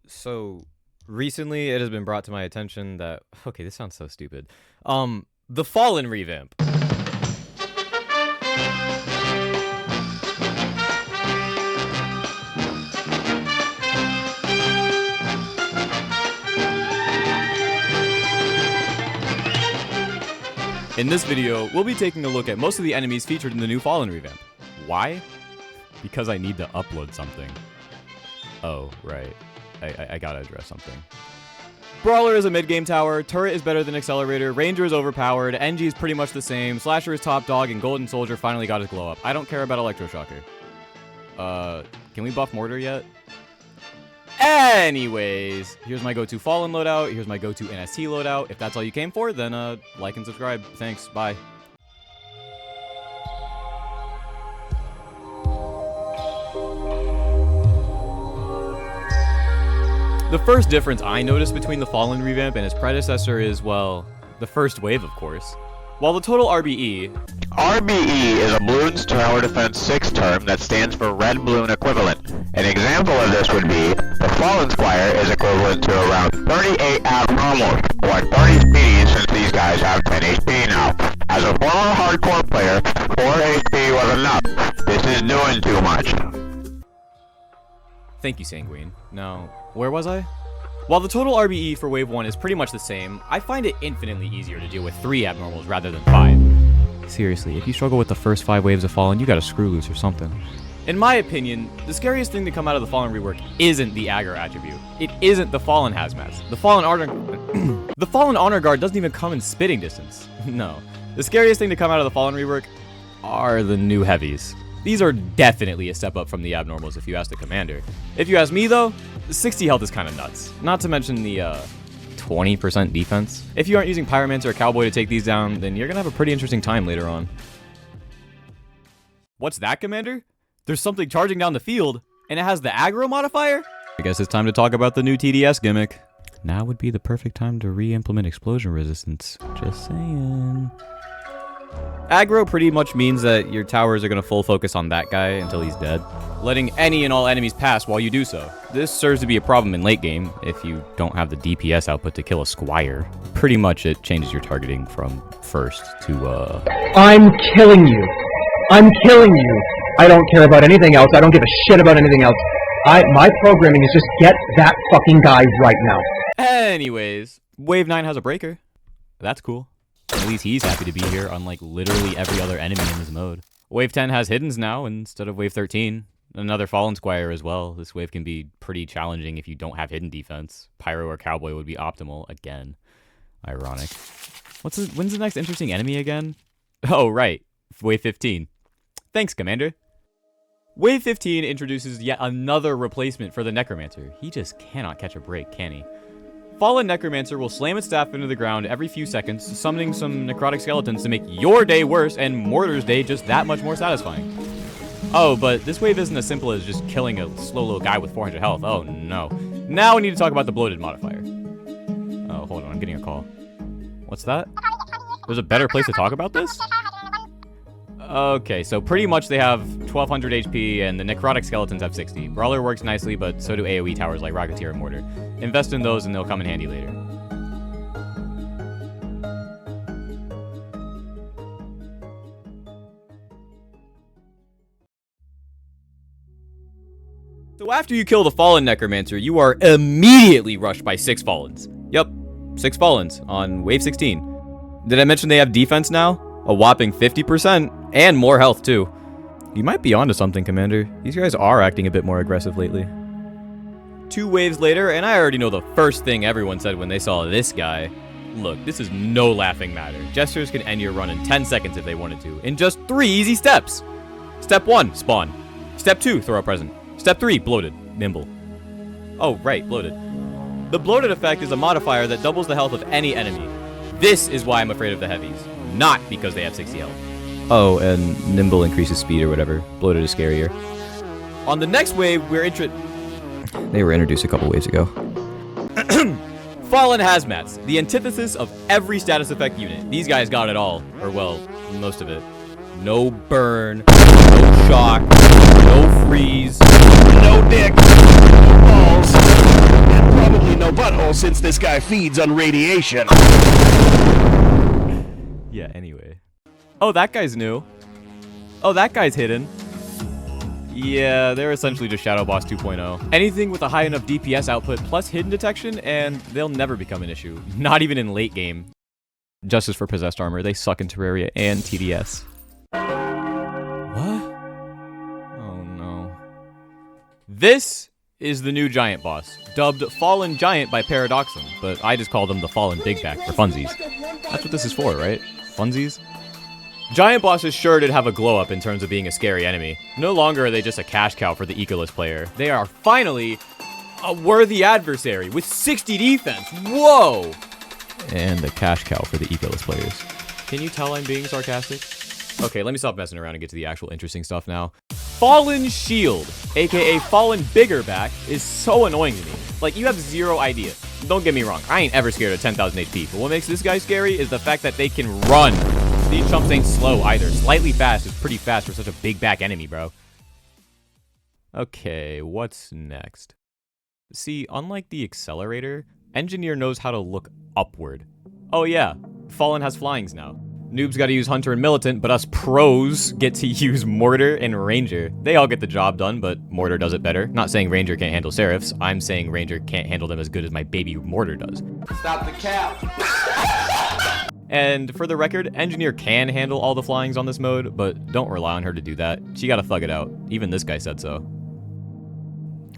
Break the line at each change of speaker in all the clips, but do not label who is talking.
So recently it has been brought to my attention that okay, this sounds so stupid. The Fallen revamp. In this video, we'll be taking a look at most of the enemies featured in the new Fallen revamp. Why? Because I need to upload something. Oh, right. I gotta address something. Brawler is a mid-game tower, Turret is better than Accelerator, Ranger is overpowered, NG is pretty much the same, Slasher is top dog, and Golden Soldier finally got his glow up. I don't care about Electroshocker. Can we buff Mortar yet? Anyways, here's my go-to Fallen loadout, here's my go-to NST loadout. If that's all you came for, then like and subscribe. Thanks, bye. The first difference I noticed between the Fallen revamp and its predecessor is, well, the first wave, of course. While the total RBE...
RBE is a Bloons Tower Defense 6 term that stands for Red Bloon Equivalent. An example of this would be, the Fallen Squire is equivalent to around 38 abnormal, or 30 speedies since these guys have 10 HP now. As a former hardcore player, 4 HP was enough. This is doing too much.
Thank you, Sanguine. Now, where was I? While the total RBE for Wave 1 is pretty much the same, I find it infinitely easier to deal with 3 abnormals rather than 5. Seriously, if you struggle with the first 5 waves of Fallen, you gotta screw loose or something. In my opinion, the scariest thing to come out of the Fallen rework isn't the aggro attribute. It isn't the Fallen hazmats. The Fallen Honor Guard doesn't even come in spitting distance. No. The scariest thing to come out of the Fallen rework are the new heavies. These are definitely a step up from the abnormals if you ask the commander. If you ask me though, 60 health is kind of nuts. Not to mention the 20% defense. If you aren't using Pyromancer or Cowboy to take these down, then you're gonna have a pretty interesting time later on. What's that, Commander? There's something charging down the field, and it has the aggro modifier? I guess it's time to talk about the new TDS gimmick. Now would be the perfect time to re-implement explosion resistance. Just saying. Aggro pretty much means that your towers are going to full focus on that guy until he's dead, letting any and all enemies pass while you do so. This serves to be a problem in late game if you don't have the DPS output to kill a squire. Pretty much it changes your targeting from first to
I'm killing you. I'm killing you. I don't care about anything else. I don't give a shit about anything else. My programming is just get that fucking guy right now.
Anyways, Wave 9 has a breaker. That's cool. At least he's happy to be here, unlike literally every other enemy in this mode. Wave 10 has hiddens now instead of Wave 13. Another Fallen Squire as well. This wave can be pretty challenging if you don't have hidden defense. Pyro or Cowboy would be optimal again. Ironic. When's the next interesting enemy again? Oh, right. Wave 15. Thanks, Commander. Wave 15 introduces yet another replacement for the Necromancer. He just cannot catch a break, can he? Fallen Necromancer will slam its staff into the ground every few seconds, summoning some necrotic skeletons to make your day worse and Mortar's day just that much more satisfying. Oh, but this wave isn't as simple as just killing a slow little guy with 400 health. Oh, no. Now we need to talk about the bloated modifier. Oh, hold on. I'm getting a call. What's that? There's a better place to talk about this? Okay, so pretty much they have 1200 HP and the necrotic skeletons have 60. Brawler works nicely, but so do AoE towers like Rocketeer and Mortar. Invest in those and they'll come in handy later. So after you kill the Fallen Necromancer, you are immediately rushed by 6 Fallens. Yup, 6 Fallens on Wave 16. Did I mention they have defense now? A whopping 50%, and more health too. You might be onto something, Commander. These guys are acting a bit more aggressive lately. 2 waves later, and I already know the first thing everyone said when they saw this guy. Look, this is no laughing matter. Jesters can end your run in 10 seconds if they wanted to, in just 3 easy steps. Step 1, spawn. Step 2, throw a present. Step 3, bloated, nimble. Oh, right, bloated. The bloated effect is a modifier that doubles the health of any enemy. This is why I'm afraid of the heavies. Not because they have 60 health. Oh, and nimble increases speed or whatever. Bloated is scarier. On the next wave, they were introduced a couple waves ago. Fallen Hazmats, the antithesis of every status effect unit. These guys got it all. Or, well, most of it. No burn, no shock, no freeze, no dick, no balls, and
asshole since this guy feeds on radiation.
Yeah, anyway. Oh, that guy's new. Oh, that guy's hidden. Yeah, they're essentially just Shadow Boss 2.0. Anything with a high enough DPS output plus hidden detection, and they'll never become an issue. Not even in late game. Justice for Possessed Armor, they suck in Terraria and TDS. What? Oh no. This is the new giant boss, dubbed Fallen Giant by Paradoxum, but I just call them the Fallen Big Back for funsies. That's what this is for, right? Funsies? Giant bosses sure did have a glow up in terms of being a scary enemy. No longer are they just a cash cow for the Ecoless player. They are finally a worthy adversary with 60 defense. Whoa! And a cash cow for the Ecoless players. Can you tell I'm being sarcastic? Okay, let me stop messing around and get to the actual interesting stuff now. Fallen Shield, aka Fallen Bigger Back, is so annoying to me. Like, you have zero idea. Don't get me wrong, I ain't ever scared of 10,000 HP, but what makes this guy scary is the fact that they can run. These chumps ain't slow either. Slightly fast is pretty fast for such a big back enemy, bro. Okay, what's next? See, unlike the Accelerator, Engineer knows how to look upward. Oh yeah, Fallen has flyings now. Noobs gotta use Hunter and Militant, but us pros get to use Mortar and Ranger. They all get the job done, but Mortar does it better. Not saying Ranger can't handle Seraphs, I'm saying Ranger can't handle them as good as my baby Mortar does.
Stop the cap!
And for the record, Engineer can handle all the flyings on this mode, but don't rely on her to do that. She gotta thug it out. Even this guy said so.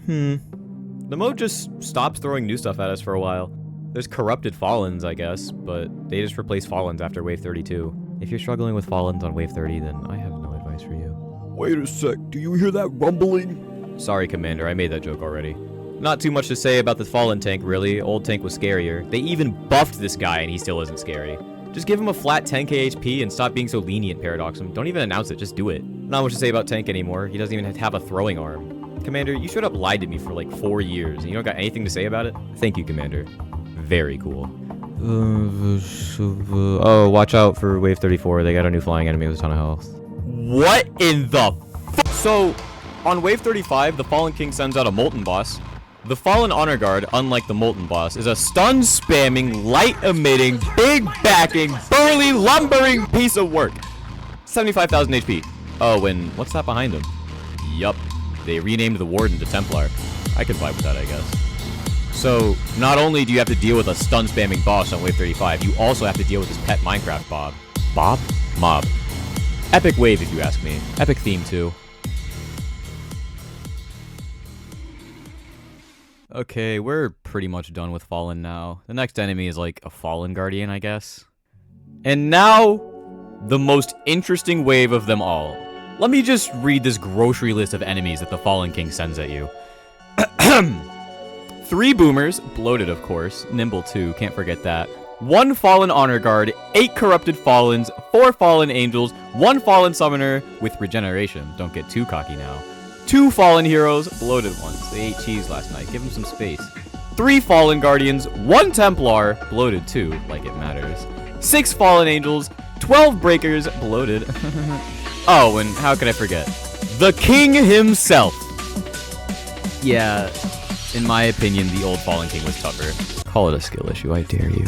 The mode just stops throwing new stuff at us for a while. There's corrupted Fallens, I guess, but they just replace Fallens after Wave 32. If you're struggling with Fallens on Wave 30, then I have no advice for you.
Wait a sec, do you hear that rumbling?
Sorry, Commander, I made that joke already. Not too much to say about the Fallen tank, really. Old tank was scarier. They even buffed this guy, and he still isn't scary. Just give him a flat 10k HP and stop being so lenient, Paradoxum. Don't even announce it, just do it. Not much to say about Tank anymore. He doesn't even have a throwing arm. Commander, you straight up lied to me for like 4 years, and you don't got anything to say about it? Thank you, Commander. Very cool. Oh, watch out for Wave 34. They got a new flying enemy with a ton of health. What in the So, on Wave 35, the Fallen King sends out a Molten Boss. The Fallen Honor Guard, unlike the Molten Boss, is a stun-spamming, light-emitting, big-backing, burly, lumbering piece of work. 75,000 HP. Oh, and what's that behind him? Yup. They renamed the Warden to Templar. I can vibe with that, I guess. So, not only do you have to deal with a stun-spamming boss on Wave 35, you also have to deal with his pet Minecraft Bob. Bob? Mob. Epic wave, if you ask me. Epic theme, too. Okay, we're pretty much done with Fallen now. The next enemy is like a Fallen Guardian, I guess. And now, the most interesting wave of them all. Let me just read this grocery list of enemies that the Fallen King sends at you. 3 Boomers, bloated of course, nimble too, can't forget that. 1 Fallen Honor Guard, 8 Corrupted Fallens, 4 Fallen Angels, 1 Fallen Summoner with regeneration. Don't get too cocky now. 2 Fallen Heroes, bloated ones. They ate cheese last night. Give them some space. 3 Fallen Guardians, 1 Templar, bloated too, like it matters. 6 Fallen Angels, 12 Breakers, bloated. Oh, and how could I forget? The King himself. Yeah, in my opinion, the old Fallen King was tougher. Call it a skill issue, I dare you.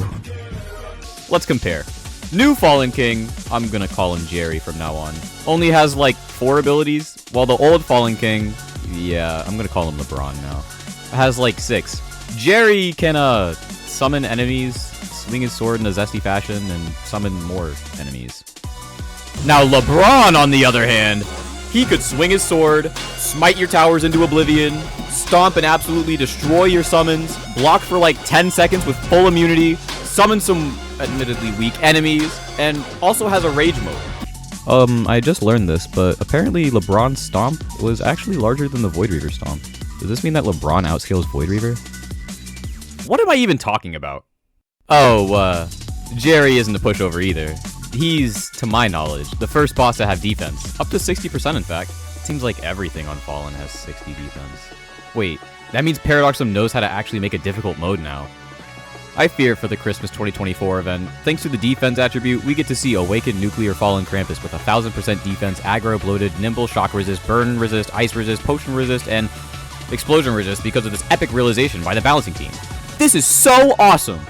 Let's compare. New Fallen King, I'm gonna call him Jerry from now on. Only has like 4 abilities, while the old Fallen King, yeah, I'm gonna call him LeBron now, has like 6. Jerry can summon enemies, swing his sword in a zesty fashion, and summon more enemies. Now LeBron, on the other hand, he could swing his sword, smite your towers into oblivion, stomp and absolutely destroy your summons, block for like 10 seconds with full immunity, summon some admittedly weak enemies, and also has a rage mode. I just learned this, but apparently LeBron's stomp was actually larger than the Void Reaver stomp. Does this mean that LeBron outscales Void Reaver? What am I even talking about? Oh, Jerry isn't a pushover either. He's, to my knowledge, the first boss to have defense. Up to 60% in fact. It seems like everything on Fallen has 60 defense. Wait, that means Paradoxum knows how to actually make a difficult mode now. I fear for the Christmas 2024 event, thanks to the defense attribute, we get to see Awakened Nuclear Fallen Krampus with 1000% defense, aggro, bloated, nimble, shock resist, burn resist, ice resist, potion resist, and explosion resist because of this epic realization by the balancing team. This is so awesome.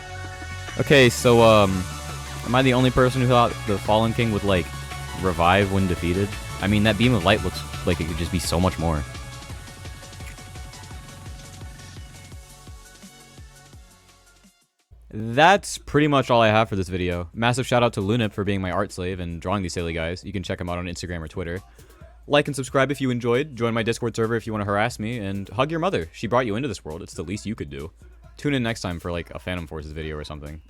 Okay, so, am I the only person who thought the Fallen King would, like, revive when defeated? I mean, that beam of light looks like it could just be so much more. That's pretty much all I have for this video. Massive shout out to Lunip for being my art slave and drawing these silly guys. You can check him out on Instagram or Twitter. Like and subscribe if you enjoyed. Join my Discord server if you want to harass me. And hug your mother. She brought you into this world. It's the least you could do. Tune in next time for like a Phantom Forces video or something.